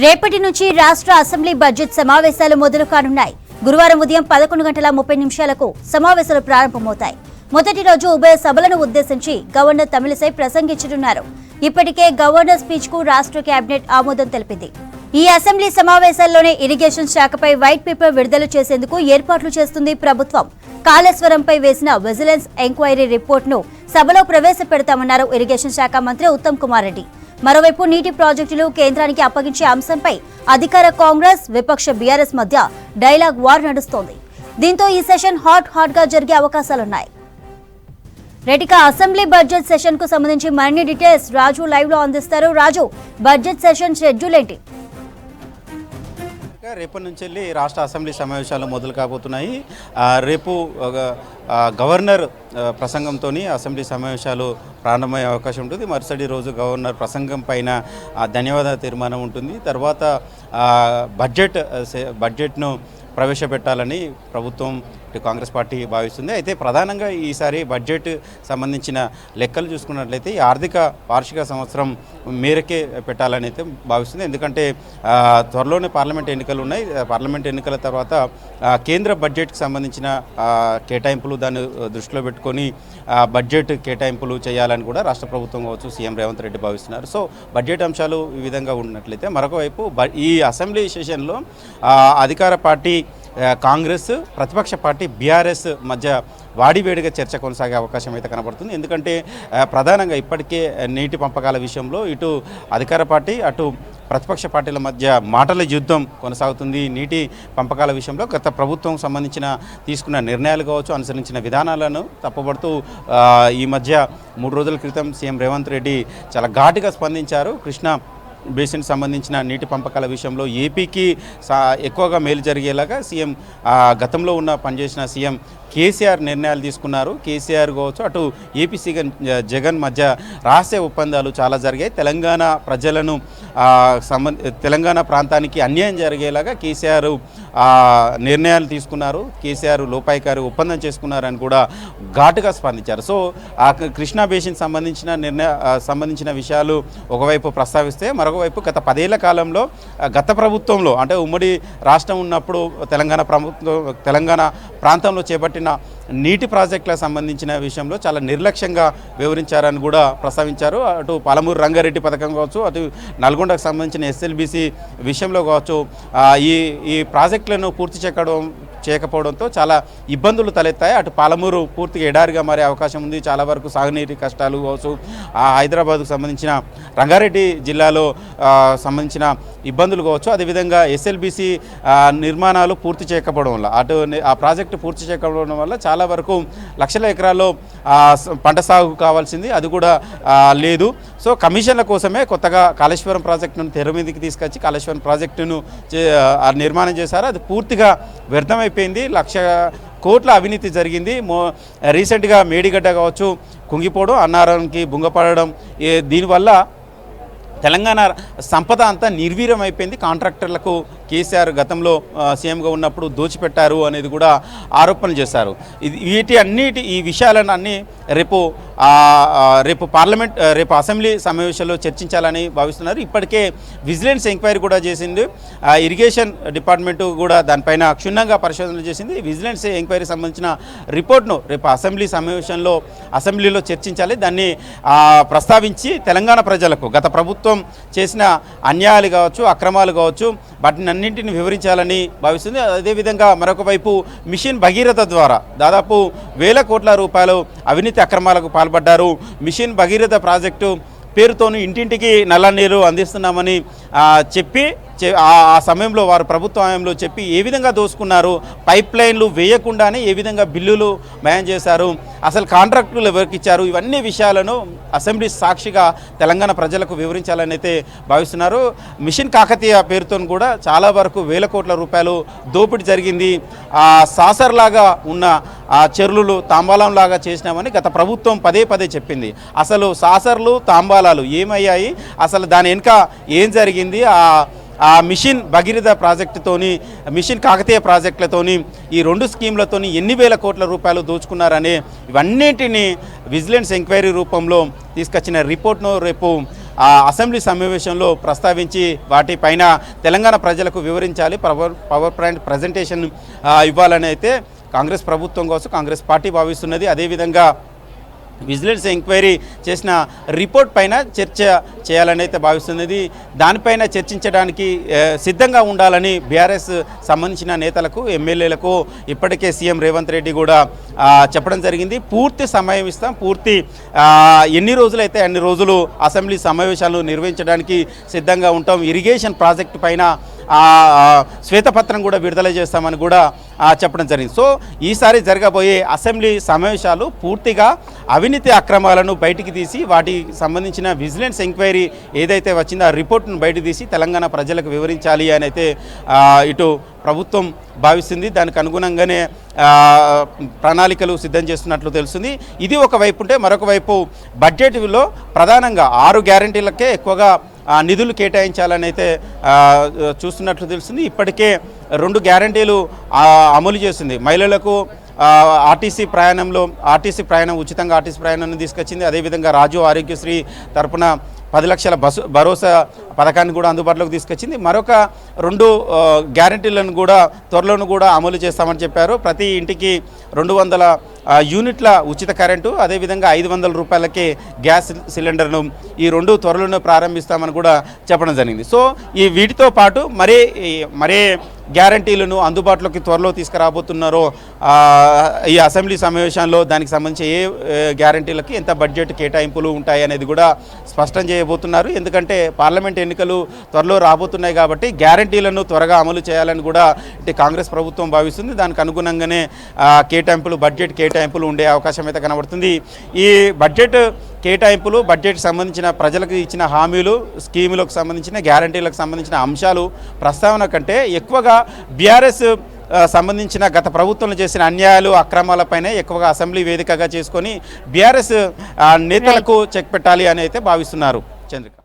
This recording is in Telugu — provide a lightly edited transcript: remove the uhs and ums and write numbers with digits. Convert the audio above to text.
రేపటి నుంచి రాష్ట్ర అసెంబ్లీ బడ్జెట్ సమావేశాలు మొదలు కానున్నాయి. గురువారం ఉదయం 11:30 సమావేశాలు ప్రారంభమవుతాయి. మొదటి రోజు ఉభయ సభలను ఉద్దేశించి గవర్నర్ తమిళిసై ప్రసంగించనున్నారు. ఇప్పటికే గవర్నర్ స్పీచ్ కు రాష్ట్ర కేబినెట్ ఆమోదం తెలిపింది. ఈ అసెంబ్లీ సమావేశాల్లోనే ఇరిగేషన్ శాఖపై వైట్ పేపర్ విడుదల చేసేందుకు ఏర్పాట్లు చేస్తుంది ప్రభుత్వం. కాళేశ్వరంపై వేసిన విజిలెన్స్ ఎంక్వైరీ రిపోర్టును సభలో ప్రవేశపెడతామన్నారు ఇరిగేషన్ శాఖ మంత్రి ఉత్తమ్ కుమార్ రెడ్డి. మరోవైపు నీటి ప్రాజెక్టులు కేంద్రానికి అప్పగించే అంశంపై అధికార కాంగ్రెస్, విపక్ష బీఆర్ఎస్ మధ్య డైలాగ్ వార్ నడుస్తోంది. దీంతో ఈ సెషన్ హాట్ గా జరిగే అవకాశాలున్నాయి. రెడ్డిగా అసెంబ్లీ బడ్జెట్ సెషన్ కు సంబంధించి మరిన్ని డీటెయిల్స్ రాజు లైవ్ లో అందిస్తారు. రాజు, బడ్జెట్ సెషన్ షెడ్యూల్ ఏంటి? రేపటి నుంచి వెళ్ళి రాష్ట్ర అసెంబ్లీ సమావేశాలు మొదలు కాబోతున్నాయి. రేపు గవర్నర్ ప్రసంగంతో అసెంబ్లీ సమావేశాలు ప్రారంభమయ్యే అవకాశం ఉంటుంది. మరుసటి రోజు గవర్నర్ ప్రసంగం పైన ధన్యవాద తీర్మానం ఉంటుంది. తర్వాత బడ్జెట్ను ప్రవేశపెట్టాలని ప్రభుత్వం కాంగ్రెస్ పార్టీ భావిస్తుంది. అయితే ప్రధానంగా ఈసారి బడ్జెట్ సంబంధించిన లెక్కలు చూసుకున్నట్లయితే ఈ ఆర్థిక వార్షిక సంవత్సరం మేరకే పెట్టాలని అయితే భావిస్తుంది. ఎందుకంటే త్వరలోనే పార్లమెంట్ ఎన్నికలు ఉన్నాయి. పార్లమెంట్ ఎన్నికల తర్వాత కేంద్ర బడ్జెట్కి సంబంధించిన కేటాయింపులు దాన్ని దృష్టిలో పెట్టుకొని బడ్జెట్ కేటాయింపులు చేయాలని కూడా రాష్ట్ర ప్రభుత్వం కావచ్చు, సీఎం రేవంత్ రెడ్డి భావిస్తున్నారు. సో బడ్జెట్ అంశాలు ఈ విధంగా ఉన్నట్లయితే మరొక వైపు ఈ అసెంబ్లీ సెషన్లో అధికార పార్టీ కాంగ్రెస్, ప్రతిపక్ష పార్టీ బీఆర్ఎస్ మధ్య వాడివేడిగా చర్చ కొనసాగే అవకాశం అయితే కనబడుతుంది. ఎందుకంటే ప్రధానంగా ఇప్పటికే నీటి పంపకాల విషయంలో ఇటు అధికార పార్టీ అటు ప్రతిపక్ష పార్టీల మధ్య మాటల యుద్ధం కొనసాగుతుంది. నీటి పంపకాల విషయంలో గత ప్రభుత్వం సంబంధించిన తీసుకున్న నిర్ణయాలు కావచ్చు, అనుసరించిన విధానాలను తప్పుపడుతూ ఈ మధ్య 3 రోజుల క్రితం సీఎం రేవంత్ రెడ్డి చాలా ఘాటుగా స్పందించారు. కృష్ణా బేసిన్ సంబంధించిన నీటి పంపకాల విషయంలో ఏపీకి ఎక్కువగా మేలు జరిగేలాగా సీఎం గతంలో పనిచేసిన సీఎం కేసీఆర్ నిర్ణయాలు తీసుకున్నారు. కేసీఆర్ కావచ్చు, అటు ఏపీ సీఎం జగన్ మధ్య రహస్య ఒప్పందాలు చాలా జరిగాయి. తెలంగాణ ప్రజలను తెలంగాణ ప్రాంతానికి అన్యాయం జరిగేలాగా కేసీఆర్ నిర్ణయాలు తీసుకున్నారు. కేసీఆర్ లోపాయికారి ఒప్పందం చేసుకున్నారని కూడా ఘాటుగా స్పందించారు. సో ఆ కృష్ణా బేసిన్ సంబంధించిన విషయాలు ఒకవైపు ప్రస్తావిస్తే మరొకవైపు గత 10 ఏళ్ల కాలంలో గత ప్రభుత్వంలో అంటే ఉమ్మడి రాష్ట్రం ఉన్నప్పుడు తెలంగాణ ప్రాంతంలో చేపట్టిన నీటి ప్రాజెక్టులకు సంబంధించిన విషయంలో చాలా నిర్లక్ష్యంగా వివరించారని కూడా ప్రస్తావించారు. అటు పాలమూరు రంగారెడ్డి పథకం కావచ్చు, అటు నల్గొండకు సంబంధించిన ఎస్ఎల్బీసీ విషయంలో కావచ్చు, ఈ ప్రాజెక్టులను పూర్తి చేయకపోవడంతో చాలా ఇబ్బందులు తలెత్తాయి. అటు పాలమూరు పూర్తిగా ఎడారిగా మారే అవకాశం ఉంది. చాలా వరకు సాగునీటి కష్టాలు కావచ్చు, హైదరాబాద్కు సంబంధించిన రంగారెడ్డి జిల్లాలో సంబంధించిన ఇబ్బందులు కావచ్చు, అదేవిధంగా ఎస్ఎల్బీసీ నిర్మాణాలు పూర్తి చేయకపోవడం వల్ల ఆ ప్రాజెక్టు పూర్తి చేయకపోవడం వల్ల చాలా వరకు లక్షల ఎకరాల్లో పంట సాగు కావాల్సింది అది కూడా లేదు. సో కమిషన్ల కోసమే కొత్తగా కాళేశ్వరం ప్రాజెక్టును తెర మీదకి తీసుకొచ్చి కాళేశ్వరం ప్రాజెక్టును నిర్మాణం చేశారు. అది పూర్తిగా వ్యర్థమైపోయింది. 1,00,000 కోట్ల అవినీతి జరిగింది. రీసెంట్గా మేడిగడ్డ కావచ్చు కుంగిపోవడం, అన్నారానికి భుంగపడడం, దీనివల్ల తెలంగాణ సంపద అంతా నిర్వీర్యం అయిపోయింది. కాంట్రాక్టర్లకు కేసీఆర్ గతంలో సీఎంగా ఉన్నప్పుడు దోచిపెట్టారు అనేది కూడా ఆరోపణలు చేశారు. ఈ విషయాలన్నీ రేపు అసెంబ్లీ సమావేశంలో చర్చించాలని భావిస్తున్నారు. ఇప్పటికే విజిలెన్స్ ఎంక్వైరీ కూడా చేసింది. ఇరిగేషన్ డిపార్ట్మెంటు కూడా దానిపైన క్షుణ్ణంగా పరిశోధన చేసింది. విజిలెన్స్ ఎంక్వైరీ సంబంధించిన రిపోర్ట్ను రేపు అసెంబ్లీలో చర్చించాలి. దాన్ని ప్రస్తావించి తెలంగాణ ప్రజలకు గత ప్రభుత్వం చేసిన అన్యాయాలు కావచ్చు, అక్రమాలు కావచ్చు, వాటిని అన్నింటిని వివరించాలని భావిస్తుంది. అదేవిధంగా మరొక వైపు మిషన్ భగీరథ ద్వారా దాదాపు 1,000 కోట్ల రూపాయలు అవినీతి అక్రమాలకు పాల్పడ్డారు. మిషన్ భగీరథ ప్రాజెక్టు పేరుతోని ఇంటింటికి నల్ల నీరు అందిస్తున్నామని చెప్పి ఆ సమయంలో వారు ప్రభుత్వ హయాంలో చెప్పి ఏ విధంగా దోసుకున్నారు, పైప్ లైన్లు వేయకుండానే ఏ విధంగా బిల్లులు మయం చేశారు, అసలు కాంట్రాక్టులు ఎవరికి ఇచ్చారు, ఇవన్నీ విషయాలను అసెంబ్లీ సాక్షిగా తెలంగాణ ప్రజలకు వివరించాలని అయితే భావిస్తున్నారు. మిషన్ కాకతీయ పేరుతో కూడా చాలా వరకు 1,000 కోట్ల రూపాయలు దోపిడీ జరిగింది. సాసర్లాగా ఉన్న చెరువులు తాంబాలంలాగా చేసినామని గత ప్రభుత్వం పదే చెప్పింది. అసలు సాసర్లు తాంబాలాలు ఏమయ్యాయి, అసలు దాని వెనుక ఏం జరిగింది, ఆ మిషన్ భగీరథ ప్రాజెక్టుతోని మిషన్ కాకతీయ ప్రాజెక్టులతోని ఈ రెండు స్కీమ్లతోని ఎన్ని వేల కోట్ల రూపాయలు దోచుకున్నారనే ఇవన్నింటినీ విజిలెన్స్ ఎంక్వైరీ రూపంలో తీసుకొచ్చిన రిపోర్ట్ను రేపు ఆ అసెంబ్లీ సమావేశంలో ప్రస్తావించి వాటిపైన తెలంగాణ ప్రజలకు వివరించాలి, పవర్ పాయింట్ ప్రజెంటేషన్ ఇవ్వాలని అయితే కాంగ్రెస్ ప్రభుత్వం కోసం కాంగ్రెస్ పార్టీ భావిస్తున్నది. అదేవిధంగా విజిలెన్స్ ఎంక్వైరీ చేసిన రిపోర్ట్ పైన చర్చ చేయాలని అయితే భావిస్తున్నది. దానిపైన చర్చించడానికి సిద్ధంగా ఉండాలని బీఆర్ఎస్ సంబంధించిన నేతలకు ఎమ్మెల్యేలకు ఇప్పటికే సీఎం రేవంత్ రెడ్డి కూడా చెప్పడం జరిగింది. పూర్తి సమయం ఇస్తాం, పూర్తి ఎన్ని రోజులైతే అన్ని రోజులు అసెంబ్లీ సమావేశాలు నిర్వహించడానికి సిద్ధంగా ఉంటాం, ఇరిగేషన్ ప్రాజెక్టు పైన శ్వేతపత్రం కూడా విడుదల చేస్తామని కూడా చెప్పడం జరిగింది. సో ఈసారి జరగబోయే అసెంబ్లీ సమావేశాలు పూర్తిగా అవినీతి అక్రమాలను బయటికి తీసి వాటికి సంబంధించిన విజిలెన్స్ ఎంక్వైరీ ఏదైతే వచ్చిందో ఆ రిపోర్ట్ను బయటకు తీసి తెలంగాణ ప్రజలకు వివరించాలి అని అయితే ఇటు ప్రభుత్వం భావిస్తుంది. దానికి అనుగుణంగానే ప్రణాళికలు సిద్ధం చేస్తున్నట్లు తెలుస్తుంది. ఇది ఒక వైపు ఉంటే మరొక వైపు బడ్జెట్లో ప్రధానంగా 6 గ్యారంటీలకే ఎక్కువగా నిధులు కేటాయించాలని అయితే చూస్తున్నట్లు తెలుస్తుంది. ఇప్పటికే 2 గ్యారంటీలు అమలు చేస్తుంది. మహిళలకు ఆర్టీసీ ప్రయాణం ఉచితంగా ఆర్టీసీ ప్రయాణాన్ని తీసుకొచ్చింది. అదేవిధంగా రాజు ఆరోగ్యశ్రీ తరపున 10 లక్షల భరోసా పథకాన్ని కూడా అందుబాటులోకి తీసుకొచ్చింది. మరొక 2 గ్యారంటీలను కూడా త్వరలోను కూడా అమలు చేస్తామని చెప్పారు. ప్రతి ఇంటికి 200 యూనిట్ల ఉచిత కరెంటు, అదేవిధంగా 500 రూపాయలకే గ్యాస్ సిలిండర్ను ఈ 2 త్వరలోనే ప్రారంభిస్తామని కూడా చెప్పడం జరిగింది. సో ఈ వీటితో పాటు మరే గ్యారంటీలను అందుబాటులోకి త్వరలో తీసుకురాబోతున్నారో ఈ అసెంబ్లీ సమావేశంలో దానికి సంబంధించి ఏ గ్యారంటీలకి ఎంత బడ్జెట్ కేటాయింపులు ఉంటాయి అనేది కూడా స్పష్టం చేయబోతున్నారు. ఎందుకంటే పార్లమెంట్ ఎన్నికలు త్వరలో రాబోతున్నాయి కాబట్టి గ్యారంటీలను త్వరగా అమలు చేయాలని కూడా ఇటు కాంగ్రెస్ ప్రభుత్వం భావిస్తుంది. దానికి అనుగుణంగానే బడ్జెట్ కేటాయింపులు ఉండే అవకాశం అయితే కనబడుతుంది. ఈ బడ్జెట్ కేటాయింపులు బడ్జెట్ సంబంధించిన ప్రజలకు ఇచ్చిన హామీలు, స్కీములకు సంబంధించిన గ్యారంటీలకు సంబంధించిన అంశాలు ప్రస్తావన కంటే ఎక్కువగా బీఆర్ఎస్ సంబంధించిన గత ప్రభుత్వంలో చేసిన అన్యాయాలు అక్రమాలపైనే ఎక్కువగా అసెంబ్లీ వేదికగా చేసుకొని బీఆర్ఎస్ నేతలకు చెక్ పెట్టాలి అని అయితే భావిస్తున్నారు. చంద్రిక.